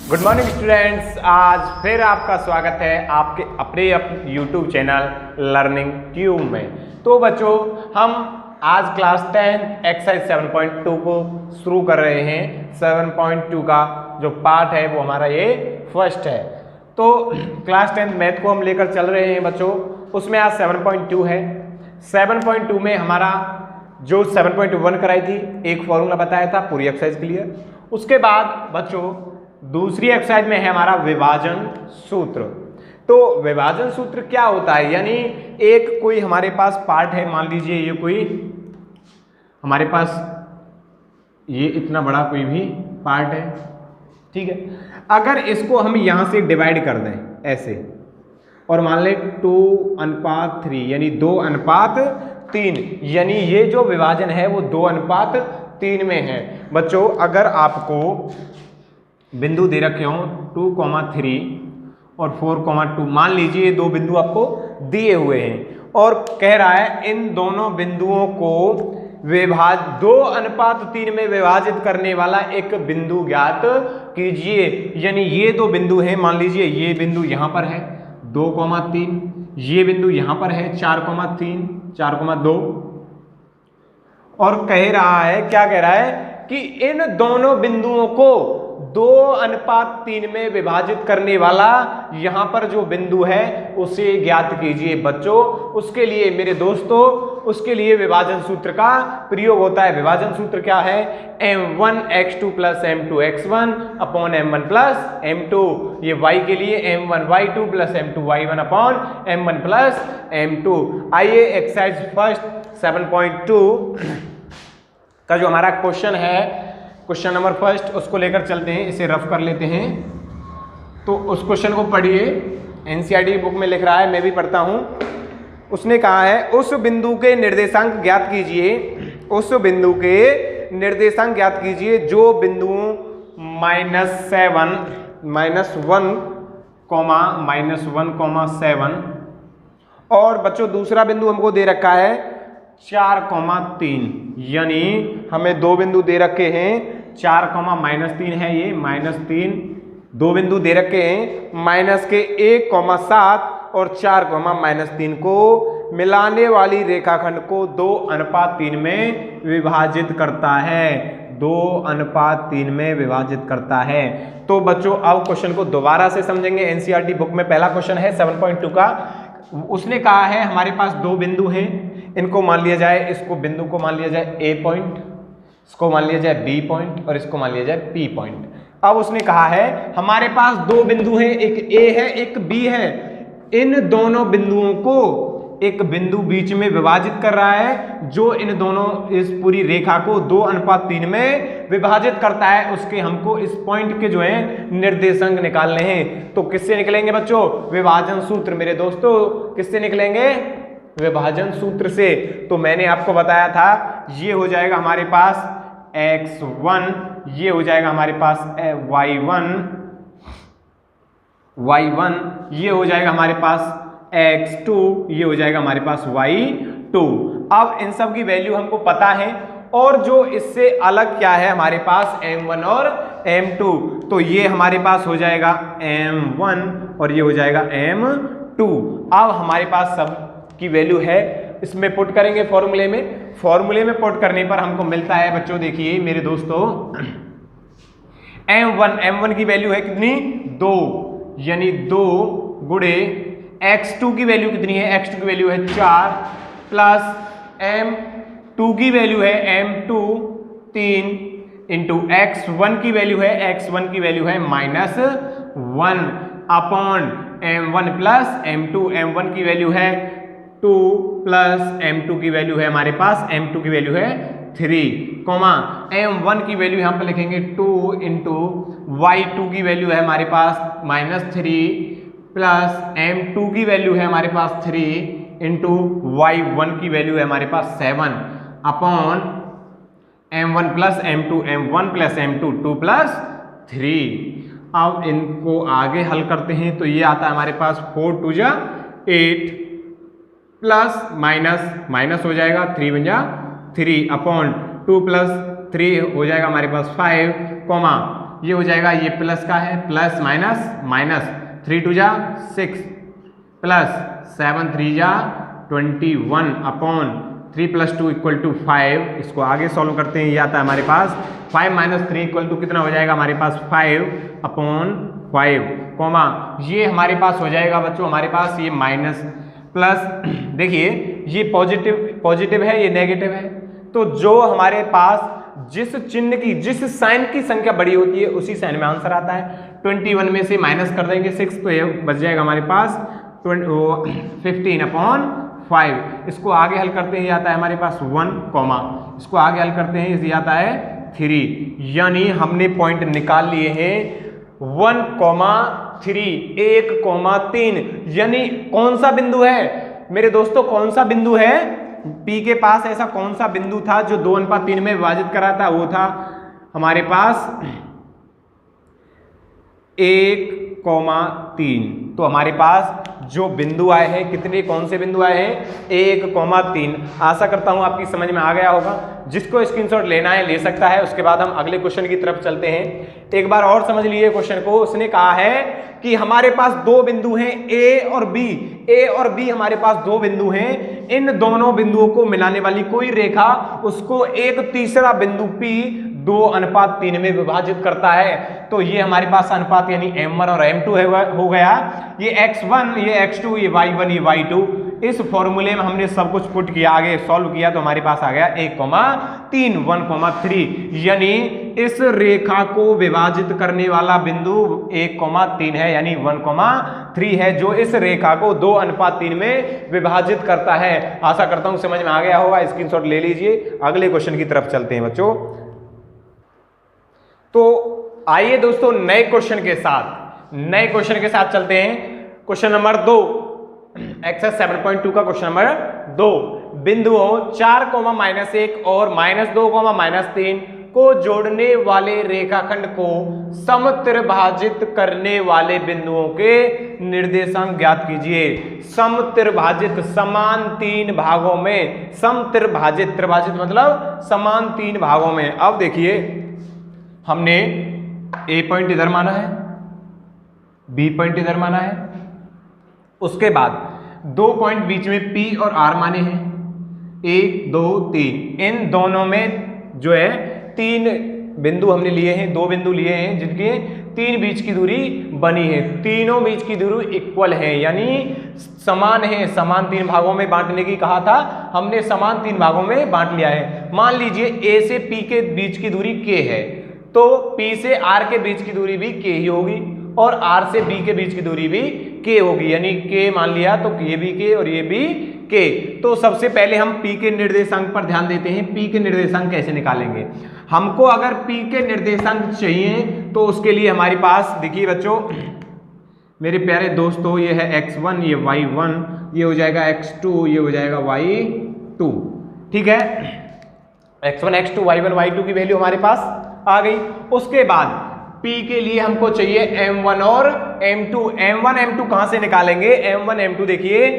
Good morning students, आज फिर आपका स्वागत है आपके अपने यूट्यूब चैनल लर्निंग ट्यूब में। तो बच्चों, हम आज क्लास 10 एक्सरसाइज 7.2 को शुरू कर रहे हैं। 7.2 का जो पार्ट है वो हमारा ये फर्स्ट है। तो क्लास 10 मैथ को हम लेकर चल रहे हैं बच्चों, उसमें आज 7.2 है। 7.2 में हमारा जो 7.1 कराई थी, एक फॉर्मूला बताया था पूरी एक्सरसाइज के लिए। उसके बाद बच्चों दूसरी एक्सरसाइज में है हमारा विभाजन सूत्र। तो विभाजन सूत्र क्या होता है, यानी एक कोई हमारे पास पार्ट है, मान लीजिए ये कोई हमारे पास ये इतना बड़ा कोई भी पार्ट है, ठीक है। अगर इसको हम यहां से डिवाइड कर दें ऐसे और मान लें 2:3 यानी 2:3, यानी ये जो विभाजन है वो 2:3 में है। बच्चों अगर आपको बिंदु दे रखे हों 2,3 और 4,2, मान लीजिए ये दो बिंदु आपको दिए हुए हैं और कह रहा है इन दोनों बिंदुओं को 2:3 में विभाजित करने वाला एक बिंदु ज्ञात कीजिए। यानी ये दो बिंदु हैं, मान लीजिए ये बिंदु यहां पर है 2,3, ये बिंदु यहां पर है 4,3, 4,2, और कह रहा है, क्या कह रहा है कि इन दोनों बिंदुओं को 2:3 में विभाजित करने वाला यहां पर जो बिंदु है उसे ज्ञात कीजिए। बच्चों उसके लिए मेरे दोस्तों, उसके लिए विभाजन सूत्र का प्रयोग होता है। विभाजन सूत्र क्या है? m1x2 + m2x1 upon m1 + m2। ये y के लिए m1y2 + m2y1 upon m1 + m2। आइए एक्सरसाइज फर्स्ट 7.2 का जो हमारा क्वेश्चन है, क्वेश्चन नंबर फर्स्ट, उसको लेकर चलते हैं, इसे रफ कर लेते हैं। तो उस क्वेश्चन को पढ़िए, एनसीईआरटी बुक में लिख रहा है, मैं भी पढ़ता हूं। उसने कहा है उस बिंदु के निर्देशांक ज्ञात कीजिए, उस बिंदु के निर्देशांक ज्ञात कीजिए जो बिंदु -1, -1,7 और बच्चों दूसरा बिंदु हमको दे रखा है 4,3, यानी हमें दो बिंदु दे रखे हैं 4,-3 है, ये -3 दो बिंदु दे रखे हैं, माइनस के 1,7 और 4,-3 को मिलाने वाली रेखाखंड को 2:3 में विभाजित करता है, 2:3 में विभाजित करता है। तो बच्चों अब क्वेश्चन को दोबारा से समझेंगे। एनसीईआरटी बुक में पहला क्वेश्चन है 7.2 का। उसने कहा है हमारे पास दो बिंदु हैं, इनको मान लिया जाए, इसको बिंदु को मान लिया जाए ए पॉइंट, इसको मान लिया जाए बी पॉइंट और इसको मान लिया जाए पी पॉइंट। अब उसने कहा है हमारे पास दो बिंदु हैं, एक ए है एक बी है, इन दोनों बिंदुओं को एक बिंदु बीच में विभाजित कर रहा है जो इन दोनों इस पूरी रेखा को 2:3 में विभाजित करता है। उसके हमको इस पॉइंट के जो है निर्देशांक निकालने हैं। तो किससे निकलेंगे बच्चों? विभाजन सूत्र मेरे दोस्तों, किससे निकलेंगे? विभाजन सूत्र से। तो मैंने आपको बताया था ये हो जाएगा हमारे पास x1, ये हो जाएगा हमारे पास y1, ये हो जाएगा हमारे पास x2, ये हो जाएगा हमारे पास y2। अब इन सब की वैल्यू हमको पता है और जो इससे अलग क्या है हमारे पास m1 और m2, तो ये हमारे पास हो जाएगा m1 और ये हो जाएगा m2। अब हमारे पास सब की वैल्यू है, इसमें पुट करेंगे फॉर्मूले में पुट करने पर हमको मिलता है बच्चों, देखिए मेरे दोस्तों, m1 की वैल्यू है कितनी? 2, यानी 2 गुणे x2 की वैल्यू कितनी है? x2 की वैल्यू है 4 प्लस m2 की वैल्यू है m2 3 इंटू x1 की वैल्यू है -1 upon m1 plus m2, m1 की वैल्यू है 2 प्लस m2 की वैल्यू है हमारे पास, m2 की वैल्यू है 3, m1 की वैल्यू यहाँ पर लिखेंगे 2 इंटू y2 की वैल्यू है हमारे पास -3 प्लस m2 की वैल्यू है हमारे पास 3 इंटू y1 की वैल्यू है हमारे पास 7 upon m1 plus m2, m1 plus m2 2 plus 3। अब इनको आगे हल करते हैं तो ये आता है हमारे पास 4 2 जा 8 प्लस माइनस हो जाएगा 3 1 जा 3 अपॉन 2 प्लस 3 हो जाएगा हमारे पास 5, ये हो जाएगा, ये प्लस का है, प्लस माइनस माइनस, 3 2 जा 6 प्लस 7 3 जा 21 अपॉन 3 + 2 = 5। इसको आगे सॉल्व करते हैं, ये आता है हमारे पास 5 - 3 = कितना हो जाएगा हमारे पास 5/5 कॉमा ये हमारे पास हो जाएगा बच्चों हमारे पास ये माइनस प्लस, देखिए ये पॉजिटिव है, ये नेगेटिव है, तो जो हमारे पास जिस चिन्ह की जिस साइन की संख्या बड़ी होती है उसी साइन में आंसर आता है। 21 में से माइनस कर देंगे 6 तो ये बच जाएगा हमारे पास 15/5। इसको आगे हल करते हैं, ये आता है हमारे पास 1 कॉमा, इसको आगे हल करते हैं, ये आता है 3, यानी हमने पॉइंट निकाल लिए हैं 1,3 1,3, यानी कौन सा बिंदु है मेरे दोस्तों, कौन सा बिंदु है P के पास, ऐसा कौन सा बिंदु था जो 2:3 में विभाजित करा था, वो था हमारे पास 1,3। तो हमारे पास जो बिंदु आए हैं कितने, कौन से बिंदु आए हैं 1,3। आशा करता हूं आपकी समझ में आ गया होगा। जिसको स्क्रीनशॉट लेना है ले सकता है। उसके बाद हम अगले क्वेश्चन की तरफ चलते हैं। एक बार और समझ लीजिए क्वेश्चन को। उसने कहा है कि हमारे पास दो बिंदु हैं ए और बी, ए और बी हमारे पास दो बिंदु हैं। इन दोनों बिंदुओं को मिलाने वाली कोई रेखा उसको एक तीसरा बिंदु P 2:3 में विभाजित करता है। तो ये हमारे पास अनुपात यानी M1 और M2 हो गया। ये X1, ये X2, ये Y1, ये Y2। इस फॉर्मूले में हमने सब कुछ पुट किया, आगे सॉल्व किया तो हमारे पास आ गया 1,3 1,3, यानी इस रेखा को विभाजित करने वाला बिंदु 1,3 है, यानी 1,3 है, जो इस रेखा को 2:3 में विभाजित करता है। आशा करता हूं समझ में आ गया होगा। स्क्रीनशॉट ले लीजिए। अगले क्वेश्चन की तरफ चलते हैं बच्चों। तो आइए दोस्तों नए क्वेश्चन के साथ चलते हैं। क्वेश्चन नंबर 2, एक्सरसाइज 7.2 का क्वेश्चन नंबर 2। बिंदुओं 4,-1 और -2,-3 को जोड़ने वाले रेखाखंड को समत्रिभाजित करने वाले बिंदुओं के निर्देशांक ज्ञात कीजिए। समत्रिभाजित, समान 3 भागों में, समत्रिभाजित, त्रिभाजित मतलब समान 3 भागों में। अब देखिए हमने ए पॉइंट इधर माना है, बी पॉइंट इधर माना है, उसके बाद 2 पॉइंट बीच में पी और आर माने हैं, 1 2 3। इन दोनों में जो है 3 बिंदु हमने लिए हैं, 2 बिंदु लिए हैं जिनके 3 बीच की दूरी बनी है। तीनों बीच की दूरी इक्वल है, यानी समान है। समान 3 भागों में बांटने की कहा था, हमने समान 3 भागों में बांट लिया है। मान लीजिए ए से पी के बीच की दूरी k है, तो P से R के बीच की दूरी भी k ही होगी और R से B के बीच की दूरी भी k होगी, यानी k मान लिया तो ये भी k और ये भी k। तो सबसे पहले हम P के निर्देशांक पर ध्यान देते हैं। P के निर्देशांक कैसे निकालेंगे? हमको अगर P के निर्देशांक चाहिए तो उसके लिए हमारे पास देखिए बच्चों, मेरे प्यारे दोस्तों, ये है x1, ये y1, ये हो जाएगा x2, ये हो जाएगा y2। ठीक है, x1 x2 y1 y2 की वैल्यू हमारे पास आ गई। उसके बाद P के लिए हमको चाहिए M1 और M2। M1 M2 कहां से निकालेंगे? M1 M2 देखिए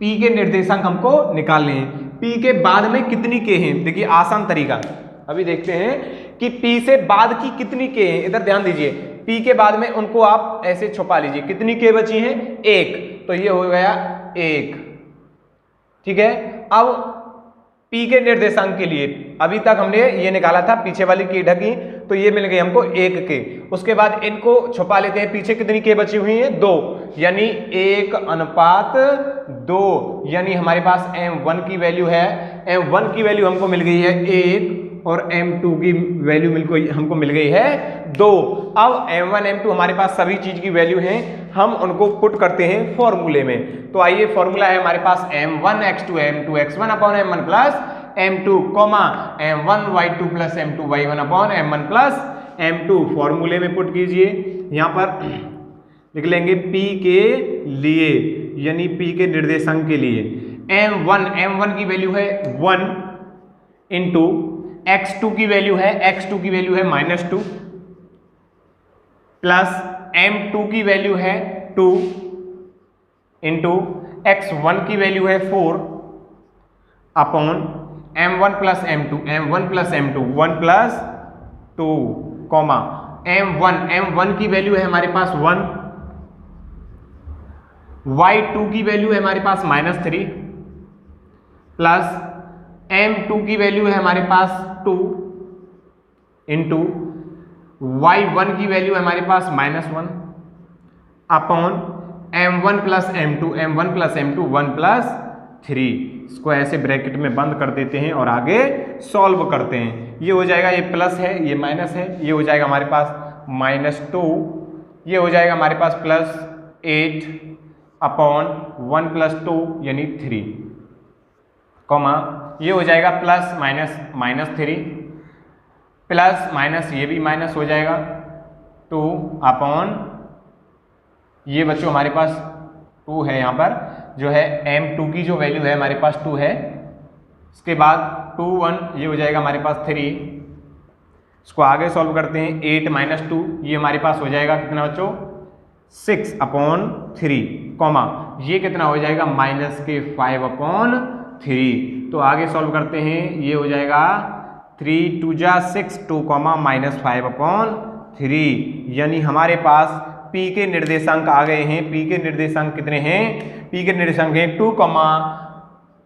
P के निर्देशांक हमको निकालने हैं। P के बाद में कितनी k हैं? देखिए आसान तरीका अभी देखते हैं कि P से बाद की कितनी k हैं। इधर ध्यान दीजिए, P के बाद में उनको आप ऐसे छुपा लीजिए। कितनी k बची हैं? 1, तो ये हो गया 1। ठीक है, अब P के निर्देशांक के लिए अभी तक हमने ये निकाला था, पीछे वाली k ढकी, तो ये मिल गई हमको 1 k। उसके बाद इनको छुपा लेते हैं। पीछे कितनी k बची हुई है? 2, यानी 1:2, यानी हमारे पास M1 की वैल्यू है, M1 की वैल्यू हमको मिल गई है 1 और M2 की वैल्यू हमको मिल गई है 2। अब M1 M2 हमारे पास सभी चीज की वैल्यू हैं, हम उनको पुट करते हैं फॉर्मूले में। तो आइए, फॉर्मूला है हमारे पास M1 x2 M2 x1 upon M1 plus M2 comma M1 y2 plus M2 y1 upon M1 plus M2। फॉर्मूले में पुट कीजिए। यहाँ पर लिख लेंगे P के लिए, यानी P के निर्देशांक के लिए M1 की वैल्यू है 1 इंटू x2 की वैल्यू है -2 प्लस M2 की वैल्यू है 2 इंटू x1 की वैल्यू है 4 upon M1 plus M2 1 plus 2 comma m1 की वैल्यू है हमारे पास 1, y2 की वैल्यू है हमारे पास -3 प्लस m2 की वैल्यू है हमारे पास 2 इंटू y1 की वैल्यू है हमारे पास -1 upon m1 plus m2 1 plus 3। इसको ऐसे ब्रैकेट में बंद कर देते हैं और आगे सॉल्व करते हैं। ये हो जाएगा, ये प्लस है ये माइनस है, ये हो जाएगा हमारे पास -2, ये हो जाएगा हमारे पास +8 अपॉन 1 + 2 यानी 3, कॉमा ये हो जाएगा प्लस माइनस 3 प्लस माइनस ये भी माइनस हो जाएगा 2 अपॉन ये बच्चों हमारे पास 2 है, यहाँ पर जो है m2 की जो वैल्यू है हमारे पास 2 है। इसके बाद 2 1 ये हो जाएगा हमारे पास 3। इसको आगे सॉल्व करते हैं, 8 - 2 ये हमारे पास हो जाएगा कितना बच्चों 6 अपॉन 3, कॉमा ये कितना हो जाएगा -5/3। तो आगे सॉल्व करते हैं, ये हो जाएगा 3 2 6 2, -5/3 यानी हमारे पास P के निर्देशांक आ गए हैं। P के निर्देशांक कितने हैं? P के निर्देशांक हैं 2,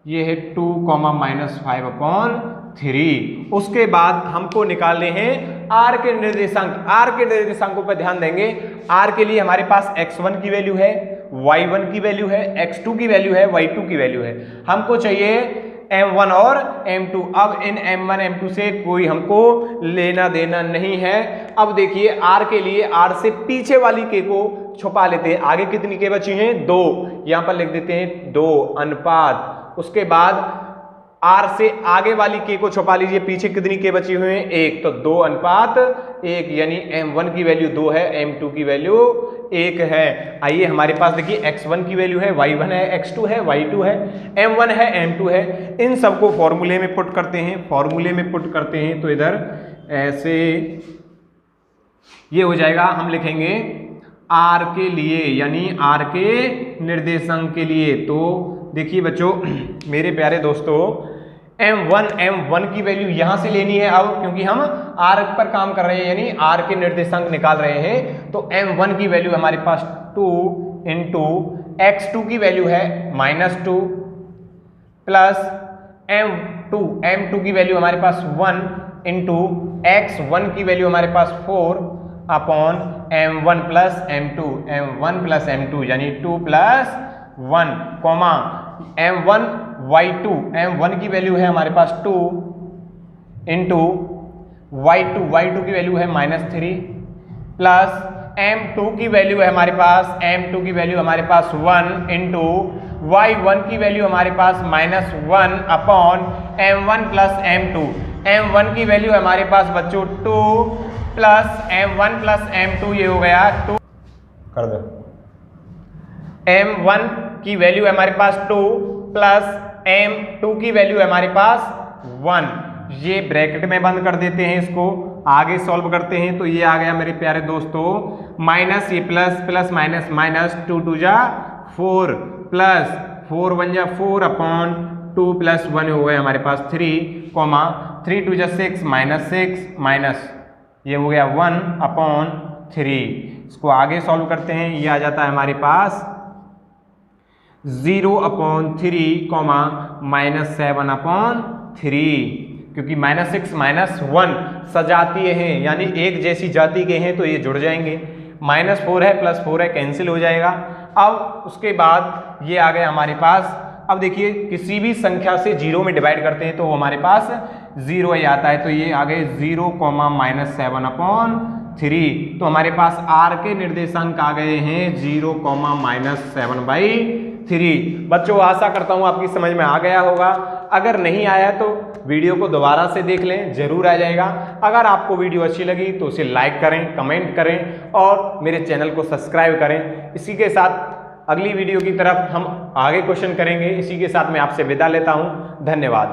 ये है 2, -5/3। उसके बाद हमको निकालने हैं R के निर्देशांक। R के निर्देशांकों पर ध्यान देंगे। R के लिए हमारे पास x1 की वैल्यू है, y1 की वैल्यू है, x2 की वैल्यू है, y2 की वैल्यू है। हमको चाहिए m1 और m2। अब इन m1 m2 से कोई हमको लेना देना नहीं है। अब देखिए R के लिए R से पीछे वाली k को छुपा लेते हैं। आगे कितनी k बची हैं 2, यहां पर लिख देते हैं 2 अनुपात। उसके बाद R से आगे वाली k को छुपा लीजिए, पीछे कितनी k बची हुई है 1, तो 2 अनुपात 1 यानी m1 की वैल्यू 2 है, m2 की वैल्यू 1 है। आइए हमारे पास देखिए x1 की वैल्यू है, y1 है, x2 है, y2 है, m1 है, m2 है। इन सबको फॉर्मूले में पुट करते हैं। फॉर्मूले में पुट करते हैं तो इधर ऐसे ये हो जाएगा। हम लिखेंगे R के लिए यानी R के निर्देशांक के लिए। तो देखिए बच्चों मेरे प्यारे दोस्तों, m1 की वैल्यू यहां से लेनी है अब, क्योंकि हम R पर काम कर रहे हैं यानी R के निर्देशांक निकाल रहे हैं। तो m1 की वैल्यू हमारे पास 2 इंटू x2 की वैल्यू है -2 प्लस m2 की वैल्यू हमारे पास 1 इंटू x1 की वैल्यू हमारे पास 4 अपॉन m1 प्लस m2 यानी 2 + 1, कॉमा m1 y2 की वैल्यू है हमारे पास 2 इंटू y2 की वैल्यू है -3 प्लस m2 की वैल्यू है हमारे पास 1 इंटू y1 की वैल्यू हमारे पास -1 अपॉन m1 प्लस m1 की वैल्यू है हमारे पास बच्चों 2 प्लस m1 प्लस m2 ये हो गया 2 कर दो। m1 की वैल्यू है हमारे पास 2 प्लस m2 की वैल्यू है हमारे पास 1। ये ब्रैकेट में बंद कर देते हैं। इसको आगे सॉल्व करते हैं तो ये आ गया मेरे प्यारे दोस्तों माइनस ये प्लस माइनस 2 2 जा 4 प्लस 4 1 जा 4 अपॉन 2 प्लस 1 हो गया हमारे पास 3, कॉमा 3 2 जा 6 माइनस ये हो गया 1 अपॉन 3। इसको आगे सॉल्व करते हैं। ये आ जाता है हमारे पास 0/3 कॉमा -7/3, क्योंकि -6 -1 सजातीय हैं यानी एक जैसी जाति के हैं तो ये जुड़ जाएंगे। -4 है +4 है कैंसिल हो जाएगा। अब उसके बाद ये आ गया हमारे पास। अब देखिए किसी भी संख्या से 0 में डिवाइड करते हैं तो वो हमारे पास 0 ही आता है। तो ये आ गए 0, -7/3। तो हमारे पास R के निर्देशांक आ गए हैं 0, -7/3। बच्चों आशा करता हूँ आपकी समझ में आ गया होगा। अगर नहीं आया तो वीडियो को दोबारा से देख लें, जरूर आ जाएगा। अगर आपको वीडियो अच्छी लगी तो उसे लाइक करें, कमेंट करें और मेरे चैनल को सब्सक्राइब करें। इसी के साथ अगली वीडियो की तरफ हम आगे क्वेश्चन करेंगे। इसी के साथ मैं आपसे विदा लेता हूँ। धन्यवाद।